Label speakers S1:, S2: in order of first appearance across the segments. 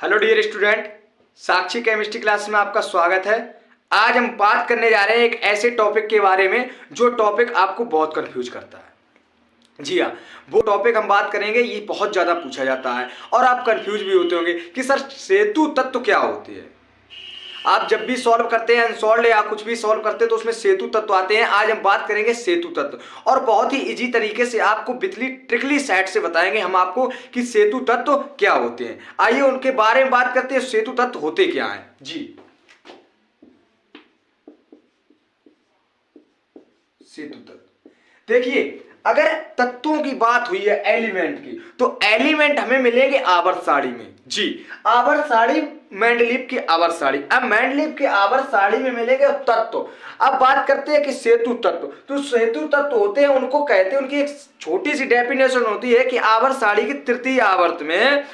S1: Hello dear student, साक्षी chemistry class में आपका स्वागत है। आज हम बात करने जा रहे हैं एक ऐसे टॉपिक के बारे में जो टॉपिक आपको बहुत कंफ्यूज करता है। जी हाँ, वो टॉपिक हम बात करेंगे, ये बहुत ज़्यादा पूछा जाता है और आप कंफ्यूज भी होते होंगे कि सर सेतु तत्व क्या होती है। आप जब भी सॉल्व करते हैं अनसॉल्व या कुछ भी सॉल्व करते हैं तो उसमें सेतु तत्व आते हैं। आज हम बात करेंगे सेतु तत्व और बहुत ही इजी तरीके से आपको बितली ट्रिकली साइड से बताएंगे हम आपको कि सेतु तत्व क्या होते हैं। आइए उनके बारे में बात करते हैं, सेतु तत्व होते क्या हैं। जी, सेतु तत्व देखिए, अगर तत्वों की बात हुई है एलिमेंट की, तो एलिमेंट हमें मिलेंगे आवर्त सारणी में। जी, आवर्त सारणी, मेंडलीव की आवर्त सारणी। अब मेंडलीव की आवर्त सारणी में मिलेंगे तत्व। अब बात करते हैं कि सेतु तत्व, तो सेतु तत्व होते हैं, उनको कहते हैं, उनकी एक छोटी सी डेफिनेशन होती है कि आवर्त सारणी की तृतीय आवर्त में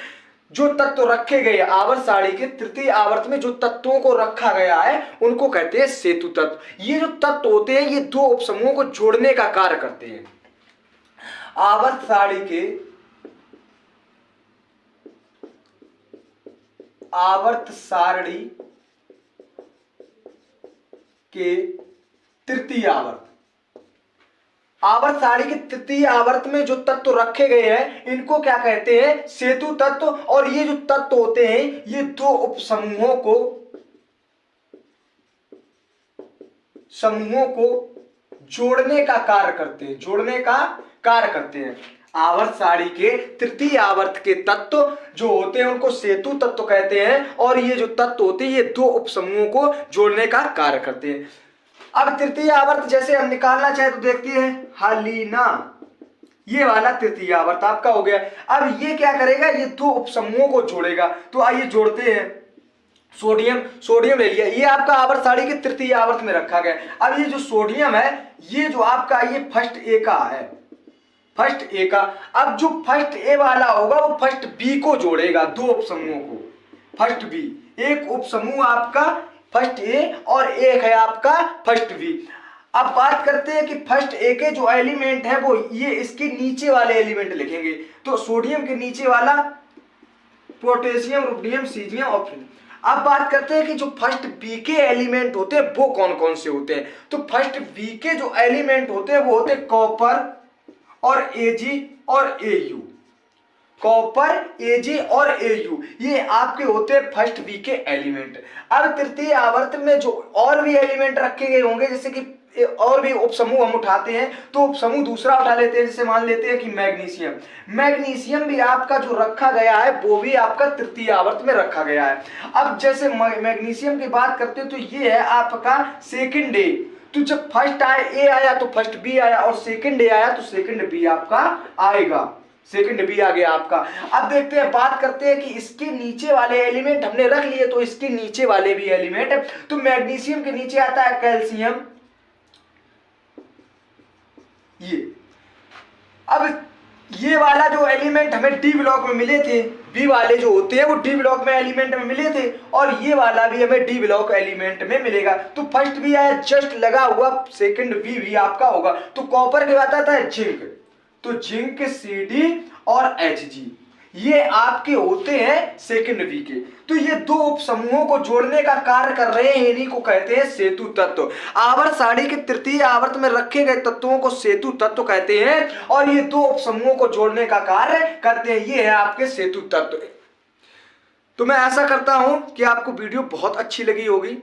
S1: जो तत्व रखे गए, आवर्त सारणी के तृतीय आवर्त में जो तत्वों को रखा गया है उनको कहते हैं सेतु तत्व। ये जो तत्व होते हैं ये दो उपसमूहों को जोड़ने का कार्य करते हैं। आवर्त सारणी के तृतीय आवर्त, आवर्त सारणी के तृतीय आवर्त में जो तत्व रखे गए हैं इनको क्या कहते हैं, सेतु तत्व। और ये जो तत्व होते हैं ये दो उपसमूहों को जोड़ने का कार्य करते हैं, जोड़ने का कार्य करते हैं। आवर्त सारणी के तृतीय आवर्त के तत्व जो होते हैं उनको सेतु तत्व कहते हैं और ये जो तत्व होते हैं ये दो उपसमूहों को जोड़ने का कार्य करते हैं। अब तृतीय आवर्त जैसे हम निकालना चाहे तो देखते हैं, हालिना, ये वाला तृतीय आवर्त आपका हो गया। अब ये क्या करेगा, ये दो उपसमूहों को जोड़ेगा। तो आइए जोड़ते हैं। सोडियम ले लिया, ये आपका आवर्त सारणी के तृतीय आवर्त में रखा गया। अब ये जो सोडियम है ये जो आपका ये फर्स्ट ए का है, फर्स्ट ए का। अब जो फर्स्ट ए वाला होगा वो फर्स्ट बी को जोड़ेगा, दो उपसमूहों को, फर्स्ट बी। एक उपसमूह आपका फर्स्ट ए और एक है आपका फर्स्ट बी। अब बात करते हैं कि फर्स्ट ए के जो एलिमेंट है वो ये इसके नीचे वाले एलिमेंट लिखेंगे। तो सोडियम के नीचे वाला पोटेशियम, रुबिडियम, सीजियम और फिर अब बात करते हैं कि जो फर्स्ट बी के एलिमेंट होते हैं वो कौन कौन से होते हैं। तो फर्स्ट बी के जो एलिमेंट होते हैं वो होते हैं कॉपर और एजी और एयू, कॉपर, एजी और एयू, ये आपके होते हैं फर्स्ट बी के एलिमेंट। अब तृतीय आवर्त में जो और भी एलिमेंट रखे गए होंगे, जैसे कि और भी उपसमूह हम उठाते हैं तो उपसमूह दूसरा उठा लेते हैं, जैसे मान लेते हैं कि मैग्नीशियम। मैग्नीशियम भी आपका जो रखा गया है वो भी आपका तृतीय आवर्त में रखा गया है। अब जैसे मैग्नीशियम की बात करते हैं तो ये है आपका सेकंड ए। तो जब फर्स्ट ए आया तो फर्स्ट बी आया और सेकंड ए आया तो सेकंड बी आपका आएगा, सेकंड बी आ गया आपका। अब देखते हैं, बात करते हैं कि इसके नीचे वाले एलिमेंट हमने रख लिए तो इसके नीचे वाले भी एलिमेंट है। तो मैग्नीशियम के नीचे आता है कैल्शियम, ये। अब ये वाला जो एलिमेंट हमें डी ब्लॉक में मिले थे, बी वाले जो होते हैं वो डी ब्लॉक में एलिमेंट में मिले थे और ये वाला भी हमें डी ब्लॉक एलिमेंट में मिलेगा। तो फर्स्ट बी आया, जस्ट लगा हुआ सेकंड बी भी आपका होगा। तो कॉपर के बाद आता है जिंक, तो जिंक, Cd और Hg, ये आपके होते हैं सेकंड बी के। तो ये दो उपसमूहों को जोड़ने का कार्य कर रहे हैं, इन्हीं को कहते हैं सेतु तत्व। आवर्त सारणी के तृतीय आवर्त में रखे गए तत्वों को सेतु तत्व कहते हैं और ये दो उपसमूहों को जोड़ने का कार्य करते हैं, ये है आपके सेतु तत्व। तो मैं आशा करता हूं कि आपको वीडियो बहुत अच्छी लगी होगी।